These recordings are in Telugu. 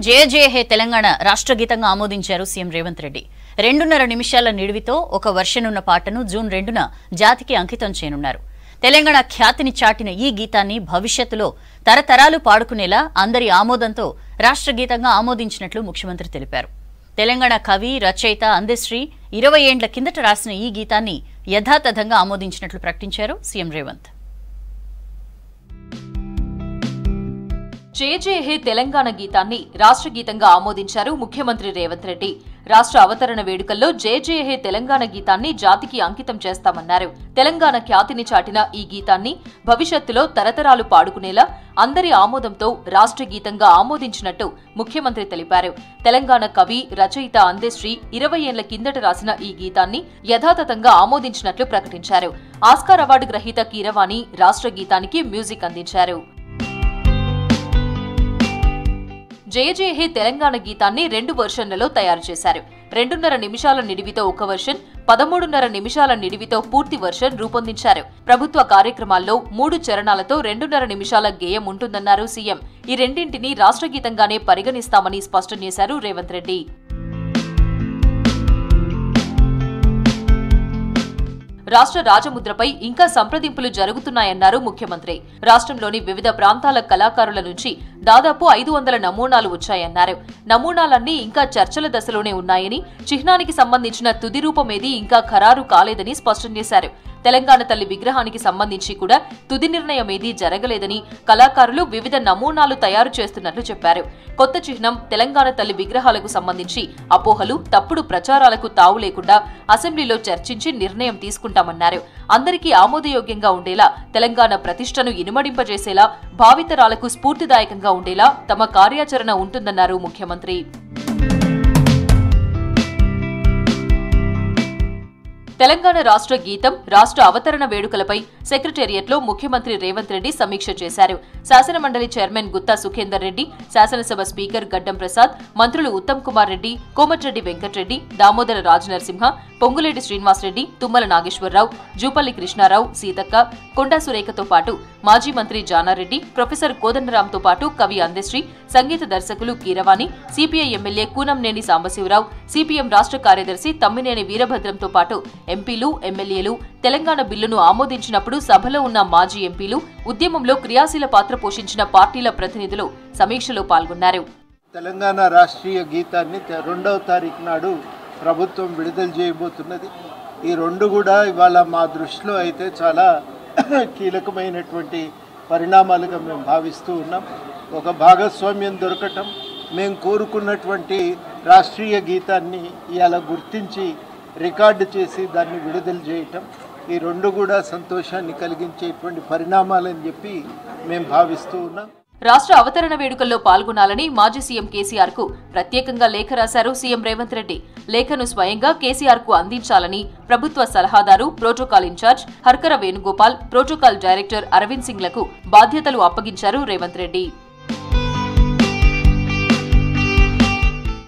జయ జయ హే తెలంగాణ రాష్ట్ర గీతంగా ఆమోదించారు సీఎం రేవంత్ రెడ్డి. 2.5 నిమిషాల నిడివితో ఒక వర్షన్ ఉన్న పాటను జూన్ 2న జాతికి అంకితం చేయనున్నారు. తెలంగాణ ఖ్యాతిని చాటిన ఈ గీతాన్ని భవిష్యత్తులో తరతరాలు పాడుకునేలా అందరి ఆమోదంతో రాష్ట్ర గీతంగా ఆమోదించినట్లు ముఖ్యమంత్రి తెలిపారు. తెలంగాణ కవి, రచయిత అందశ్రీ 20 ఏండ్ల కిందట రాసిన ఈ గీతాన్ని యథాతథంగా ఆమోదించినట్లు ప్రకటించారు సీఎం రేవంత్. జయ జయ హే తెలంగాణ గీతాన్ని రాష్ట్ర గీతంగా ఆమోదించారు ముఖ్యమంత్రి రేవంత్ రెడ్డి. రాష్ట్ర అవతరణ వేడుకల్లో జయ జయ హే తెలంగాణ గీతాన్ని జాతికి అంకితం చేస్తామన్నారు. తెలంగాణ ఖ్యాతిని చాటిన ఈ గీతాన్ని భవిష్యత్తులో తరతరాలు పాడుకునేలా అందరి ఆమోదంతో రాష్ట్ర గీతంగా ఆమోదించినట్టు ముఖ్యమంత్రి తెలిపారు. తెలంగాణ కవి, రచయిత అందశ్రీ 20 ఏండ్ల కిందట రాసిన ఈ గీతాన్ని యథాతథంగా ఆమోదించినట్లు ప్రకటించారు. ఆస్కార్ అవార్డు గ్రహీత కీరవాణి రాష్ట్ర గీతానికి మ్యూజిక్ అందించారు. జయ జయ హే తెలంగాణ గీతాన్ని 2 వర్షన్లలో తయారు చేశారు. 2.5 నిమిషాల నిడివితో ఒక వర్షన్, 13.5 నిమిషాల నిడివితో పూర్తి వర్షన్ రూపొందించారు. ప్రభుత్వ కార్యక్రమాల్లో 3 చరణాలతో 2.5 నిమిషాల గేయం ఉంటుందన్నారు సీఎం. ఈ రెండింటినీ రాష్ట్ర గీతంగానే పరిగణిస్తామని స్పష్టం చేశారు రేవంత్ రెడ్డి. రాష్ట్ర రాజముద్రపై ఇంకా సంప్రదింపులు జరుగుతున్నాయన్నారు ముఖ్యమంత్రి. రాష్ట్రంలోని వివిధ ప్రాంతాల కళాకారుల నుంచి దాదాపు 500 నమూనాలు వచ్చాయన్నారు. నమూనాలన్నీ ఇంకా చర్చల దశలోనే ఉన్నాయని, చిహ్నానికి సంబంధించిన తుది రూపమేదీ ఇంకా ఖరారు కాలేదని స్పష్టం చేశారు. తెలంగాణ తల్లి విగ్రహానికి సంబంధించి కూడా తుది నిర్ణయమేదీ జరగలేదని, కళాకారులు వివిధ నమూనాలు తయారు చేస్తున్నట్లు చెప్పారు. కొత్త చిహ్నం తెలంగాణ తల్లి విగ్రహాలకు సంబంధించి అపోహలు, తప్పుడు ప్రచారాలకు తావు లేకుండా అసెంబ్లీలో చర్చించి నిర్ణయం తీసుకుంటామన్నారు. అందరికీ ఆమోదయోగ్యంగా ఉండేలా, తెలంగాణ ప్రతిష్టను ఇనుమడింపజేసేలా, భావితరాలకు స్ఫూర్తిదాయకంగా ఉండేలా తమ కార్యాచరణ ఉంటుందన్నారు ముఖ్యమంత్రి. తెలంగాణ రాష్ట్ర గీతం, రాష్ట్ర అవతరణ వేడుకలపై సెక్రటేరియట్లో ముఖ్యమంత్రి రేవంత్ రెడ్డి సమీక్ష చేశారు. శాసనమండలి చైర్మన్ గుత్తా సుఖేందర్ రెడ్డి, శాసనసభ స్పీకర్ గడ్డం ప్రసాద్, మంత్రులు ఉత్తమ్ కుమార్ రెడ్డి, కోమటిరెడ్డి వెంకటరెడ్డి, దామోదర రాజనరసింహ, పొంగులేటి శ్రీనివాసరెడ్డి, తుమ్మల నాగేశ్వరరావు, జూపల్లి కృష్ణారావు, సీతక్క, కొండా సురేఖతో పాటు మాజీ మంత్రి జానారెడ్డి, ప్రొఫెసర్ కోదండరాంతో పాటు కవి అందశ్రీ, సంగీత దర్శకులు Keeravani, CPI MLA Kunamneni Sambasivarao, CPM రాష్ట్ర కార్యదర్శి తమ్మినేని వీరభద్రంతో పాటు ఎంపీలు, ఎమ్మెల్యేలు తెలంగాణ బిల్లును ఆమోదించినప్పుడు సభలో ఉన్న మాజీ ఎంపీలు, ఉద్యమంలో క్రియాశీల పాత్ర పోషించిన పార్టీల ప్రతినిధులు సమీక్షలో పాల్గొన్నారు. తెలంగాణ రాష్ట్రీయ గీతాన్ని 2వ తారీఖు నాడు ప్రభుత్వం విడుదల చేయబోతున్నది. ఈ రెండు కూడా ఇవాళ మా దృష్టిలో అయితే చాలా కీలకమైనటువంటి పరిణామాలుగా మేము భావిస్తూ ఉన్నాం. ఒక భాగస్వామ్యం దొరకటం, మేము కోరుకున్నటువంటి రాష్ట్రీయ గీతాన్ని ఇవాళ గుర్తించి రికార్డు చేసి దాన్ని విడుదల చేయటం, ఈ రెండు కూడా సంతోషాన్ని కలిగించేటువంటి పరిణామాలని చెప్పి మేము భావిస్తూ ఉన్నాం. రాష్ట్ర అవతరణ వేడుకల్లో పాల్గొనాలని మాజీ సీఎం కేసీఆర్ కు ప్రత్యేకంగా లేఖ రాశారు సీఎం రేవంత్ రెడ్డి. లేఖను స్వయంగా కేసీఆర్ కు అందించాలని ప్రభుత్వ సలహాదారు, protocol incharge Harkara Venugopal, protocol director Aravind Singh లకు బాధ్యతలు అప్పగించారు రేవంత్ రెడ్డి.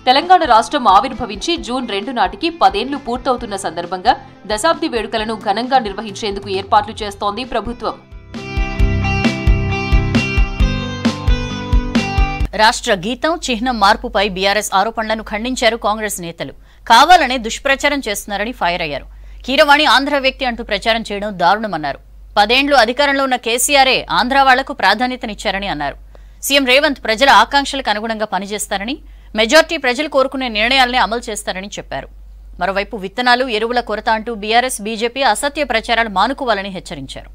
తెలంగాణ రాష్ట్రం ఆవిర్భవించి జూన్ 2 నాటికి 10 ఏళ్లు పూర్తవుతున్న సందర్భంగా దశాబ్ది వేడుకలను ఘనంగా నిర్వహించేందుకు ఏర్పాట్లు చేస్తోంది ప్రభుత్వం. రాష్ట్ర గీతం, చిహ్నం మార్పుపై బీఆర్ఎస్ ఆరోపణలను ఖండించారు కాంగ్రెస్ నేతలు. కావాలనే దుష్ప్రచారం చేస్తున్నారని ఫైర్ అయ్యారు. కీరవాణి ఆంధ్ర వ్యక్తి అంటూ ప్రచారం చేయడం దారుణమన్నారు. 10 ఏండ్లు అధికారంలో ఉన్న కేసీఆరే ఆంధ్ర వాళ్లకు ప్రాధాన్యతనిచ్చారని అన్నారు. సీఎం రేవంత్ ప్రజల ఆకాంక్షలకు అనుగుణంగా పనిచేస్తారని, మెజార్టీ ప్రజలు కోరుకునే నిర్ణయాలనే అమలు చేస్తారని చెప్పారు. మరోవైపు విత్తనాలు, ఎరువుల కొరత అంటూ బీఆర్ఎస్, బీజేపీ అసత్య ప్రచారాలు మానుకోవాలని హెచ్చరించారు.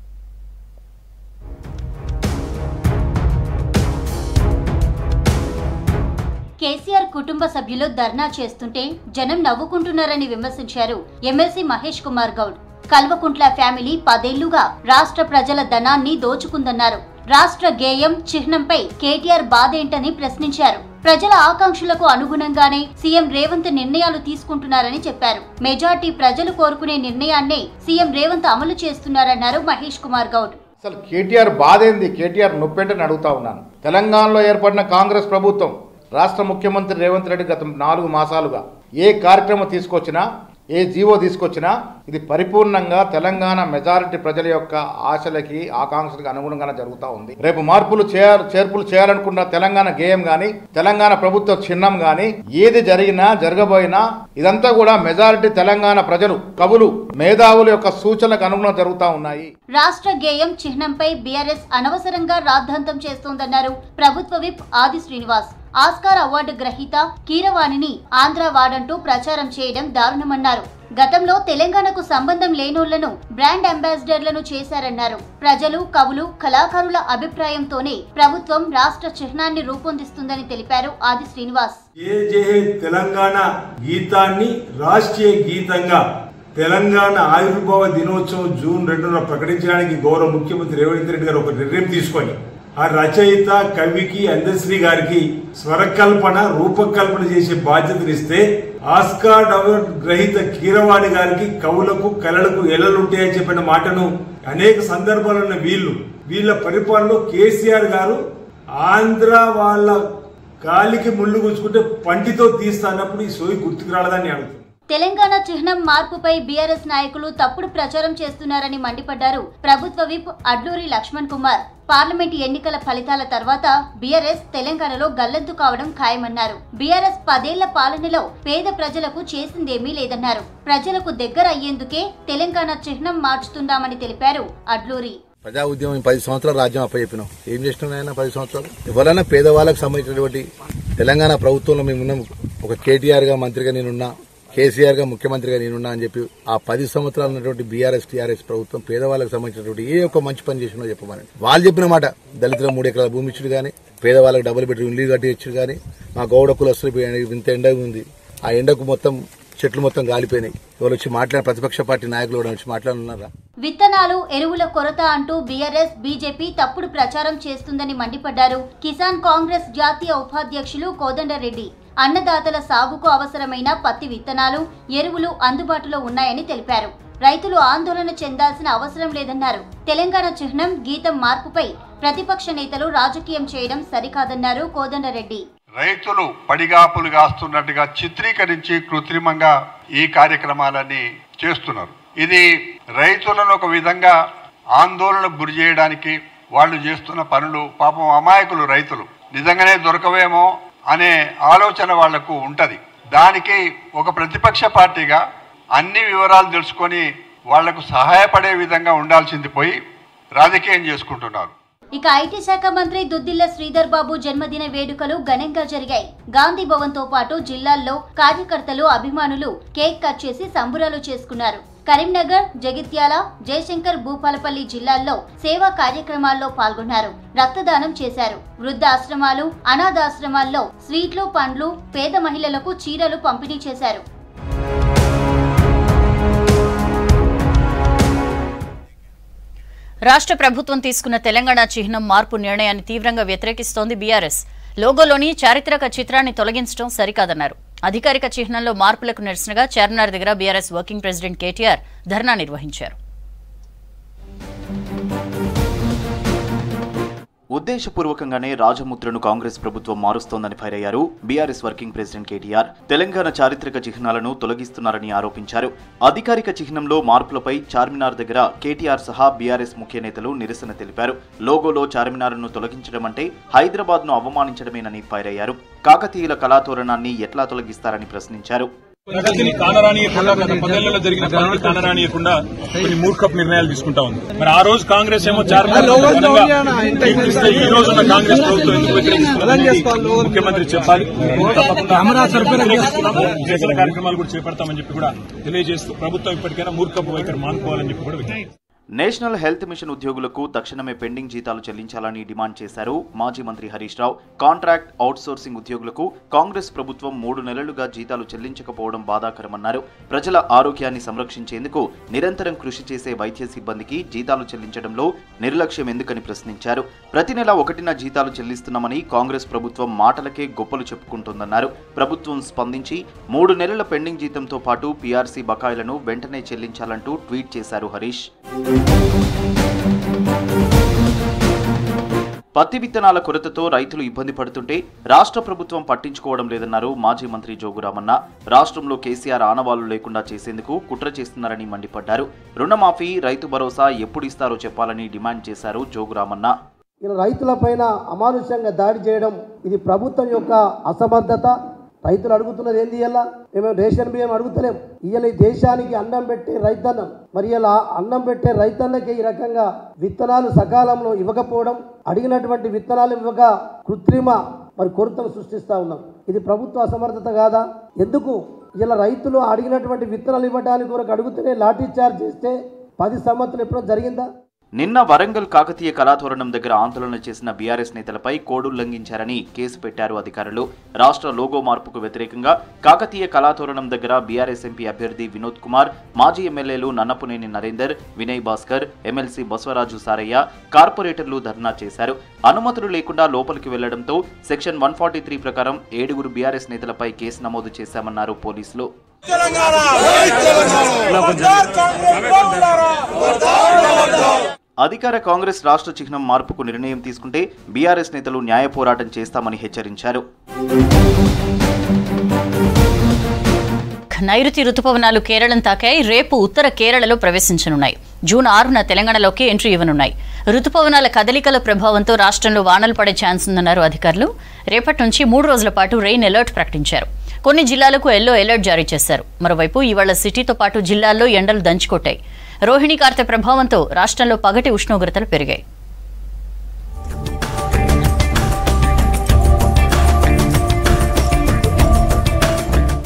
కేసీఆర్ కుటుంబ సభ్యులు ధర్నా చేస్తుంటే జనం నవ్వుకుంటున్నారని విమర్శించారు ఎమ్మెల్సీ మహేష్ కుమార్ గౌడ్. కల్వకుంట్ల ఫ్యామిలీ 10 ఏళ్లుగా రాష్ట్ర ప్రజల ధనాన్ని దోచుకుందన్నారు. రాష్ట్ర గేయం, చిహ్నంపై కేటీఆర్ బాధేంటని ప్రశ్నించారు. ప్రజల ఆకాంక్షలకు అనుగుణంగానే సీఎం రేవంత్ నిర్ణయాలు తీసుకుంటున్నారని చెప్పారు. మెజార్టీ ప్రజలు కోరుకునే నిర్ణయాన్నే సీఎం రేవంత్ అమలు చేస్తున్నారన్నారు మహేష్ కుమార్ గౌడ్. అసలు కేటీఆర్ బాధేంది, కేటీఆర్ నొప్పేంటని అడుగుతా ఉన్నాను. తెలంగాణలో ఏర్పడిన కాంగ్రెస్ ప్రభుత్వం, రాష్ట్ర ముఖ్యమంత్రి రేవంత్ రెడ్డి గత 4 మాసాలుగా ఏ కార్యక్రమం తీసుకొచ్చినా, ఏ జీవో తీసుకొచ్చినా ఇది పరిపూర్ణంగా తెలంగాణ మెజారిటీ ప్రజల యొక్క ఆశలకి ఆకాంక్షలకు అనుగుణంగానే జరుగుతూ ఉంది. రేపు చేర్పులు చేయాలనుకున్న తెలంగాణ గేయం కానీ తెలంగాణ ప్రభుత్వ చిహ్నం కానీ ఏది జరిగినా జరగబోయినా ఇదంతా కూడా మెజారిటీ తెలంగాణ ప్రజలు కవులు మేధావుల యొక్క సూచనలకు అనుగుణంగా జరుగుతూ ఉన్నాయి. రాష్ట్ర గేయం చిహ్నంపై బీఆర్ఎస్ అనవసరంగా రాద్ధాంతం చేస్తోందన్నారు ప్రభుత్వ విప్ ఆది శ్రీనివాస్. ఆస్కార్ అవార్డు గ్రహీత కీరవాణిని ఆంధ్ర వాడంటూ ప్రచారం చేయడం దారుణమన్నారు. గతంలో తెలంగాణకు సంబంధం లేనోళ్లను బ్రాండ్ అంబాసిడర్లను చేశారన్నారు. ప్రజలు కవులు కళాకారుల అభిప్రాయంతోనే ప్రభుత్వం రాష్ట్ర చిహ్నాన్ని రూపొందిస్తుందని తెలిపారు ఆది శ్రీనివాస్. తెలంగాణ గీతాన్ని రాష్ట్రీయ గీతంగా తెలంగాణ ఆవిర్భావ దినోత్సవం జూన్ 2న ప్రకటించడానికి గౌరవ ముఖ్యమంత్రి రేవంత్ రెడ్డి గారు ఒక నిర్ణయం తీసుకొని ఆ రచయిత కవికి అందశ్రీ గారికి స్వరకల్పన రూపకల్పన చేసే బాధ్యతనిస్తే ఆస్కార్ అవార్డు గ్రహీత కీరవాణి గారికి కవులకు కళలకు ఎల్లలుంటాయని చెప్పిన మాటను అనేక సందర్భాలలో వీళ్ళ పరిపాలనలో కేసీఆర్ గారు ఆంధ్ర వాళ్ళ కాలికి ముళ్ళు గుచ్చుకుంటే పంటితో తీస్తానప్పుడు ఈ సోయి గుర్తుకు రాలేదని అడుగుతుంది. తెలంగాణ చిహ్నం మార్పుపై బీఆర్ఎస్ నాయకులు తప్పుడు ప్రచారం చేస్తున్నారని మండిపడ్డారు ప్రభుత్వ విప్ అడ్లూరి లక్ష్మణ్ కుమార్. పార్లమెంటు ఎన్నికల ఫలితాల తర్వాత బీఆర్ఎస్ తెలంగాణలో గల్లంతు కావడం ఖాయమన్నారు. బీఆర్ఎస్ 10 ఏళ్ల పాలనలో పేద ప్రజలకు చేసిందేమీ లేదన్నారు. ప్రజలకు దగ్గర అయ్యేందుకే తెలంగాణ చిహ్నం మార్చుతున్నామని తెలిపారు అడ్లూరి. ప్రజా ఉద్యమం 10 సంవత్సరాలు రాజ్యం అప్పచెప్పినాం. ఏం చేస్తున్నాయన్నా 10 సంవత్సరాలు? ఎవరైనా పేదవాళ్ళకు సంబంధించినటువంటి తెలంగాణ ప్రభుత్వంలో మేమున్నాం. ఒక కేటీఆర్ గా మంత్రిగా నేనున్నా, కేసీఆర్ గా ముఖ్యమంత్రిగా నేనున్నా అని చెప్పి ఆ 10 సంవత్సరాలు ఉన్నటువంటి బీఆర్ఎస్ టీఆర్ఎస్ ప్రభుత్వం పేదవాళ్ళకు సంబంధించినటువంటి ఏ ఒక్క మంచి పని చేసినో చెప్పమని వాళ్ళు చెప్పిన మాట. దళితులకు 3 ఎకరాల భూమి ఇచ్చుడు కానీ, పేదవాళ్ళకి డబుల్ బెడ్రూమ్ ఇల్లు కట్టి ఇచ్చుడు కానీ, మా గౌడ కులస్తులు ఇంత ఎండ ఉంది, ఆ ఎండకు మొత్తం చెట్లు మొత్తం గాలిపోయినాయి. ఎవరు వచ్చి మాట్లాడిన ప్రతిపక్ష పార్టీ నాయకులు కూడా వచ్చి మాట్లాడుతున్నారా? విత్తనాలు ఎరువుల కొరత అంటూ బీఆర్ఎస్ బీజేపీ తప్పుడు ప్రచారం చేస్తుందని మండిపడ్డారు కిసాన్ కాంగ్రెస్ జాతీయ ఉపాధ్యక్షులు కోదండరెడ్డి. అన్నదాతల సాగుకు అవసరమైన పత్తి విత్తనాలు ఎరువులు అందుబాటులో ఉన్నాయని తెలిపారు. రైతులు ఆందోళన చెందాల్సిన అవసరం లేదన్నారు. తెలంగాణ చిహ్నం గీతం మార్పుపై ప్రతిపక్ష నేతలు రాజకీయం చేయడం సరికాదన్నారు కోదండరెడ్డి. రైతులు పడిగాపులు కాస్తున్నట్టుగా చిత్రీకరించి కృత్రిమంగా ఈ కార్యక్రమాలన్నీ చేస్తున్నారు. ఇది రైతులను ఒక విధంగా ఆందోళనకు గురి చేయడానికి వాళ్ళు చేస్తున్న పనులు. పాపం అమాయకులు రైతులు, నిజంగానే దొరకవేమో అనే ఆలోచన వాళ్లకు ఉంటది. దానికి ఒక ప్రతిపక్ష పార్టీగా అన్ని వివరాలు తెలుసుకొని వాళ్లకు సహాయపడే విధంగా ఉండాల్సింది పోయి రాజకీయం చేసుకుంటున్నారు. ఇక ఐటీ శాఖ మంత్రి దుద్దిల్ల శ్రీధర్ బాబు జన్మదిన వేడుకలు ఘనంగా జరిగాయి. గాంధీ భవన్ తో పాటు జిల్లాల్లో కార్యకర్తలు అభిమానులు కేక్ కట్ చేసి సంబురాలు చేసుకున్నారు. కరీంనగర్, జగిత్యాల, జయశంకర్ భూపాలపల్లి జిల్లాల్లో సేవా కార్యక్రమాల్లో పాల్గొన్నారు. రక్తదానం చేశారు. వృద్ధాశ్రమాలు, అనాథాశ్రమాల్లో స్వీట్లు, పండ్లు, పేద మహిళలకు చీరలు పంపిణీ చేశారు. రాష్ట్ర ప్రభుత్వం తీసుకున్న తెలంగాణ చిహ్నం మార్పు నిర్ణయాన్ని తీవ్రంగా వ్యతిరేకిస్తోంది బీఆర్ఎస్. లోగోలోని చారిత్రక చిత్రాన్ని తొలగించడం సరికాదన్నారు. అధికారిక చిహ్నంలో మార్పులకు నిరసనగా చార్మినార్ దగ్గర బీఆర్ఎస్ వర్కింగ్ ప్రెసిడెంట్ కేటీఆర్ ధర్నా నిర్వహించారు. ఉద్దేశపూర్వకంగానే రాజముద్రను కాంగ్రెస్ ప్రభుత్వం మారుస్తోందని ఫైర్ అయ్యారు BRS working president KTR. Telangana చారిత్రక చిహ్నాలను తొలగిస్తున్నారని ఆరోపించారు. అధికారిక చిహ్నంలో మార్పులపై చార్మినార్ దగ్గర కేటీఆర్ సహా బీఆర్ఎస్ ముఖ్య నేతలు నిరసన తెలిపారు. లోగోలో చార్మినార్ను తొలగించడం అంటే హైదరాబాద్ను అవమానించడమేనని ఫైర్ అయ్యారు. కాకతీయుల కళాతోరణాన్ని ఎట్లా తొలగిస్తారని ప్రశ్నించారు. ప్రగతిని కానరానియకుండా గత 10 ఏళ్లలో జరిగిన పనులు కానరానియకుండా కొన్ని మూర్ఖపు నిర్ణయాలు తీసుకుంటా ఉంది. మరి ఆ రోజు కాంగ్రెస్ ఏమో చార్మినార్ ఈ రోజు ఉన్న కాంగ్రెస్ ప్రభుత్వం ఎందుకు వ్యతిరేకిస్తుందని ముఖ్యమంత్రి చెప్పాలి. చేసిన కార్యక్రమాలు కూడా చేపడతామని చెప్పి కూడా తెలియజేస్తూ ప్రభుత్వం ఇప్పటికైనా మూర్ఖపు వైఖరి మానుకోవాలని చెప్పి కూడా నేషనల్ హెల్త్ మిషన్ ఉద్యోగులకు తక్షణమే పెండింగ్ జీతాలు చెల్లించాలని డిమాండ్ చేశారు మాజీ మంత్రి హరీష్ రావు. కాంట్రాక్ట్ అవుట్సోర్సింగ్ ఉద్యోగులకు కాంగ్రెస్ ప్రభుత్వం 3 నెలలుగా జీతాలు చెల్లించకపోవడం బాధాకరమన్నారు. ప్రజల ఆరోగ్యాన్ని సంరక్షించేందుకు నిరంతరం కృషి చేసే వైద్య సిబ్బందికి జీతాలు చెల్లించడంలో నిర్లక్ష్యం ఎందుకని ప్రశ్నించారు. ప్రతి నెల 1న జీతాలు చెల్లిస్తున్నామని కాంగ్రెస్ ప్రభుత్వం మాటలకే గొప్పలు చెప్పుకుంటోందన్నారు. ప్రభుత్వం స్పందించి 3 నెలల పెండింగ్ జీతంతో పాటు పీఆర్సీ బకాయిలను వెంటనే చెల్లించాలంటూ ట్వీట్ చేశారు హరీష్. పత్తి విత్తనాల కొరతతో రైతులు ఇబ్బంది పడుతుంటే రాష్ట్ర ప్రభుత్వం పట్టించుకోవడం లేదన్నారు మాజీ మంత్రి జోగురామన్న. రాష్ట్రంలో కేసీఆర్ ఆనవాళ్లు లేకుండా చేసేందుకు కుట్ర చేస్తున్నారని మండిపడ్డారు. రుణమాఫీ, రైతు భరోసా ఎప్పుడు ఇస్తారో చెప్పాలని డిమాండ్ చేశారు జోగురామన్న. ఇలా రైతులపైన అమానుష్యంగా దాడి చేయడం ఇది ప్రభుత్వం యొక్క అసమర్థత. రైతులు అడుగుతున్నది ఏంది? ఇలా మేము రేషన్ బియ్యం అడుగుతలేం. ఇలా ఈ దేశానికి అన్నం పెట్టే రైతన్నం, మరి ఇలా అన్నం పెట్టే రైతన్నకి ఈ రకంగా విత్తనాలు సకాలంలో ఇవ్వకపోవడం, అడిగినటువంటి విత్తనాలు ఇవ్వక కృత్రిమ కొరతను సృష్టిస్తూ ఉన్నాం. ఇది ప్రభుత్వ అసమర్థత కాదా? ఎందుకు ఇలా రైతులు అడిగినటువంటి విత్తనాలు ఇవ్వడానికి కొరకు అడుగుతూనే లాఠీ చార్జ్ చేస్తే 10 సంవత్సరాలు ఎప్పుడో జరిగిందా? నిన్న వరంగల్ కాకతీయ కళాతోరణం దగ్గర ఆందోళన చేసిన బీఆర్ఎస్ నేతలపై కోడ్ ఉల్లంఘించారని కేసు పెట్టారు అధికారులు. రాష్ట్ర లోగో మార్పుకు వ్యతిరేకంగా కాకతీయ కళాతోరణం దగ్గర బీఆర్ఎస్ ఎంపీ అభ్యర్థి వినోద్ కుమార్, మాజీ ఎమ్మెల్యేలు నన్నపునేని నరేందర్, వినయ్ భాస్కర్, ఎమ్మెల్సీ బసవరాజు సారయ్య, కార్పొరేటర్లు ధర్నా చేశారు. అనుమతులు లేకుండా లోపలికి వెళ్లడంతో సెక్షన్ 143 ప్రకారం 7 బీఆర్ఎస్ నేతలపై కేసు నమోదు చేశామన్నారు పోలీసులు. అధికార కాంగ్రెస్ రాష్ట్ర చిహ్నం మార్పుకు నిర్ణయం తీసుకుంటే బీఆర్ఎస్ నేతలు న్యాయ పోరాటం చేస్తామని హెచ్చరించారు. నైరుతి రుతుపవనాలు కేరళం తాకాయి. రేపు ఉత్తర కేరళలో ప్రవేశించనున్నాయి. June 6న తెలంగాణలోకి entry ఇవ్వనున్నాయి. రుతుపవనాల కదలికల ప్రభావంతో రాష్ట్రంలో వానలు పడే ఛాన్స్ ఉందన్నారు అధికారులు. రేపటి నుంచి 3 రోజుల పాటు రెయిన్ అలర్ట్ ప్రకటించారు. కొన్ని జిల్లాలకు ఎల్లో అలర్ట్ జారీ చేశారు. మరోవైపు ఇవాళ సిటీతో పాటు జిల్లాల్లో ఎండలు దంచుకొట్టాయి. రోహిణి కార్తె ప్రభావంతో రాష్ట్రంలో పగటి ఉష్ణోగ్రతలు పెరిగాయి.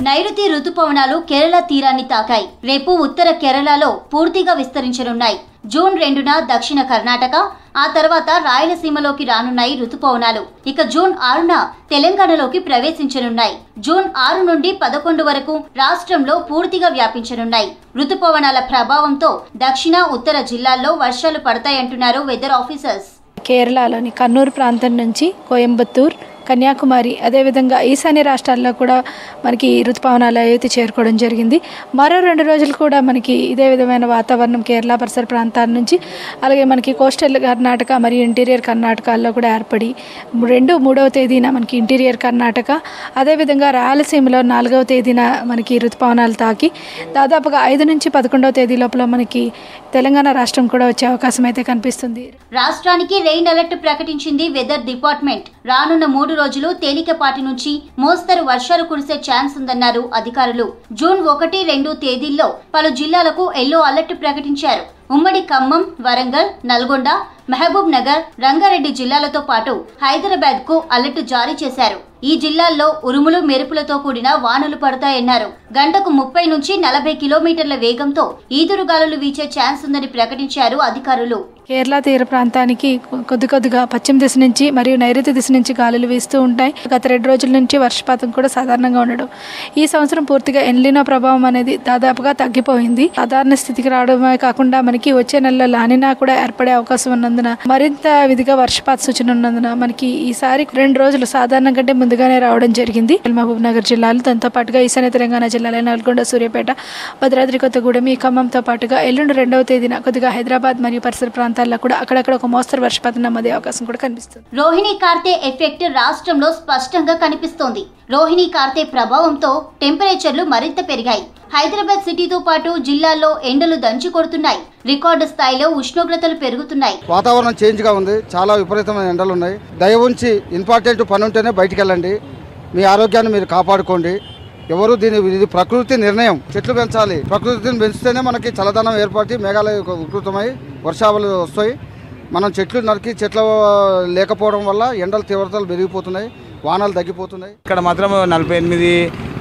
నైరుతి రుతుపవనాలు కేరళ తీరాన్ని తాకాయి. రేపు ఉత్తర కేరళలో పూర్తిగా విస్తరించనున్నాయి. జూన్ 2న దక్షిణ కర్ణాటక, ఆ తర్వాత రాయలసీమలోకి రానున్నాయి రుతుపవనాలు. ఇక జూన్ 6న తెలంగాణలోకి ప్రవేశించనున్నాయి. జూన్ 6 నుండి 11 వరకు రాష్ట్రంలో పూర్తిగా వ్యాపించనున్నాయి. రుతుపవనాల ప్రభావంతో దక్షిణ, ఉత్తర జిల్లాల్లో వర్షాలు పడతాయంటున్నారు వెదర్ ఆఫీసర్స్. కేరళలోని కన్నూరు ప్రాంతం నుంచి కోయంబత్తూర్, కన్యాకుమారి, అదేవిధంగా ఈశాన్య రాష్ట్రాల్లో కూడా మనకి ఋతుపవనాలు అయితే చేరుకోవడం జరిగింది. మరో 2 రోజులు కూడా మనకి ఇదే విధమైన వాతావరణం కేరళ పరిసర ప్రాంతాల నుంచి, అలాగే మనకి కోస్టల్ కర్ణాటక మరియు ఇంటీరియర్ కర్ణాటకల్లో కూడా ఏర్పడి 2, 3వ తేదీన మనకి ఇంటీరియర్ కర్ణాటక, అదేవిధంగా రాయలసీమలో 4వ తేదీన మనకి ఋతుపవనాలు తాకి దాదాపుగా 5 నుంచి 11వ తేదీ లోపల మనకి తెలంగాణ రాష్ట్రం కూడా వచ్చే అవకాశం అయితే కనిపిస్తుంది. రాష్ట్రానికి రెయిన్ అలర్ట్ ప్రకటించింది వెదర్ డిపార్ట్మెంట్. రానున్న 3 రోజులు తేలికపాటి నుంచి మోస్తరు వర్షాలు కురిసే ఛాన్స్ ఉందన్నారు అధికారులు. జూన్ 1, 2 తేదీల్లో పలు జిల్లాలకు ఎల్లో అలర్ట్ ప్రకటించారు. ఉమ్మడి ఖమ్మం, వరంగల్, నల్గొండ, మహబూబ్ నగర్, రంగారెడ్డి జిల్లాలతో పాటు హైదరాబాద్ కు అలర్ట్ జారీ చేశారు. ఈ జిల్లాల్లో ఉరుములు, మెరుపులతో కూడిన వానలు పడతాయన్నారు. గంటకు 30 నుంచి 40 కిలోమీటర్ల వేగంతో ఈదురుగాలులు వీచే ఛాన్స్ ఉందని ప్రకటించారు అధికారులు. కేరళ తీర ప్రాంతానికి కొద్దిగా పశ్చిమ దిశ నుంచి మరియు నైరుతి దిశ నుంచి గాలులు వీస్తూ ఉంటాయి. గత 2 రోజుల నుంచి వర్షపాతం కూడా సాధారణంగా ఉండడం. ఈ సంవత్సరం పూర్తిగా ఎల్నినో ప్రభావం అనేది దాదాపుగా తగ్గిపోయింది. సాధారణ స్థితికి రావడమే కాకుండా మనకి వచ్చే నెలలో లానినా కూడా ఏర్పడే అవకాశం ఉన్నందున మరింత విధిగా వర్షపాత సూచన ఉన్నందున మనకి ఈసారి 2 రోజులు సాధారణం కంటే ముందుగానే రావడం జరిగింది. మహబూబ్ నగర్ జిల్లాలు, దాంతో పాటుగా ఈశాన్య తెలంగాణ జిల్లాలో నల్గొండ, సూర్యాపేట, భద్రాద్రి కొత్తగూడెం, ఈ ఖమ్మంతో పాటుగా ఎల్లుండి 2వ తేదీన కొద్దిగా హైదరాబాద్ మరియు పరిసర ప్రాంతాల్లో కూడా అక్కడక్కడ ఒక మోస్తరు వర్షపాతం నమోదే అవకాశం కూడా కనిపిస్తుంది. రోహిణి కార్తె ఎఫెక్ట్ రాష్ట్రంలో స్పష్టంగా కనిపిస్తోంది. రోహిణి కార్తె ప్రభావంతో టెంపరేచర్లు మరింత పెరిగాయి. హైదరాబాద్ సిటీతో పాటు జిల్లాల్లో ఎండలు దంచి కొడుతున్నాయి. రికార్డు స్థాయిలో ఉష్ణోగ్రతలు పెరుగుతున్నాయి. వాతావరణం చేంజ్ గా ఉంది. చాలా విపరీతమైన ఎండలు ఉన్నాయి. దయ ఉంచి ఇంపార్టెంట్ పని ఉంటేనే బయటికి వెళ్ళండి. మీ ఆరోగ్యాన్ని మీరు కాపాడుకోండి. ఎవరు ఇది ప్రకృతి నిర్ణయం. చెట్లు పెంచాలి. ప్రకృతిని పెంచితేనే మనకి చల్లదనం ఏర్పడి మేఘాలు వికృతమై వర్షాలు వస్తాయి. మనం చెట్లు నరికి చెట్లు లేకపోవడం వల్ల ఎండల తీవ్రతలు పెరిగిపోతున్నాయి, వానలు తగ్గిపోతున్నాయి. ఇక్కడ మాత్రం 48,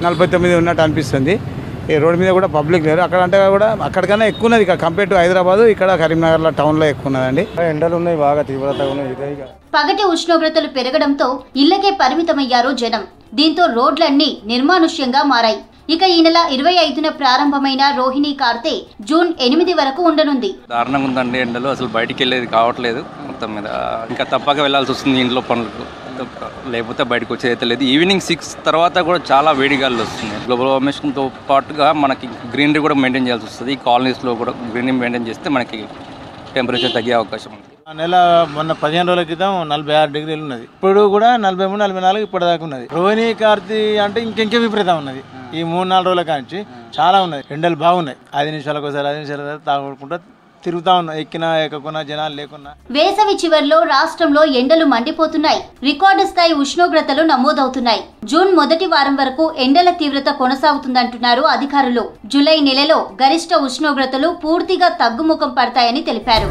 49 ఉన్నట్టు అనిపిస్తుంది. ఈ రోడ్డు మీద కూడా పబ్లిక్ లేరు. అక్కడ అంటే కూడా అక్కడికన్నా ఎక్కువ ఉన్నది ఇక్కడ కంపేర్ టు హైదరాబాద్. ఇక్కడ కరీంనగర్లో టౌన్లో ఎక్కువ ఉన్నదండి. ఎండలు ఉన్నాయి, బాగా తీవ్రతగా ఉన్నాయి. పగటి ఉష్ణోగ్రతలు పెరగడంతో ఇళ్లకే పరిమితమయ్యారు జనం. దీంతో రోడ్లన్నీ నిర్మానుష్యంగా మారాయి. ఇక ఈ నెల 25న ప్రారంభమైన రోహిణి కార్తె జూన్ 8 వరకు ఉండనుంది. దారుణంగా ఉందండి ఎండలు. అసలు బయటికి వెళ్ళేది కావట్లేదు. మొత్తం మీద ఇంకా తప్పక వెళ్లాల్సి వస్తుంది ఇంట్లో పనులకు, లేకపోతే బయటకు వచ్చేది లేదు. ఈవినింగ్ 6 తర్వాత కూడా చాలా వేడిగాలు వస్తుంది. గ్లోబల్ వార్మింగ్తో పాటుగా మనకి గ్రీనరీ కూడా మెయింటైన్ చేయాల్సి వస్తుంది. ఈ కాలనీస్లో కూడా గ్రీనరీ మెయింటైన్ చేస్తే మనకి టెంపరేచర్ తగ్గే అవకాశం ఉంది. నెల మొన్న 15 రోజుల క్రితం 46 డిగ్రీలు ఉన్నది, ఇప్పుడు కూడా 43, 44 ఇప్పటిదాకా ఉన్నది. రోహిణి కార్తీ అంటే ఇంకెంకే విపరీతం ఉన్నది. ఈ 3-4 రోజుల కాంచి చాలా ఉన్నది. ఎండలు బాగున్నాయి. 5 నిమిషాలకు ఒకసారి 5 నిమిషాలు తాగుకుంటా తిరుగుతా ఉన్నాయి. ఎక్కినా ఎక్కకున్నా జనాలు లేకున్నా. వేసవి చివరిలో రాష్ట్రంలో ఎండలు మండిపోతున్నాయి. రికార్డు స్థాయి ఉష్ణోగ్రతలు నమోదవుతున్నాయి. జూన్ మొదటి వారం వరకు ఎండల తీవ్రత కొనసాగుతుందంటున్నారు అధికారులు. జూలై నెలలో గరిష్ట ఉష్ణోగ్రతలు పూర్తిగా తగ్గుముఖం పడతాయని తెలిపారు.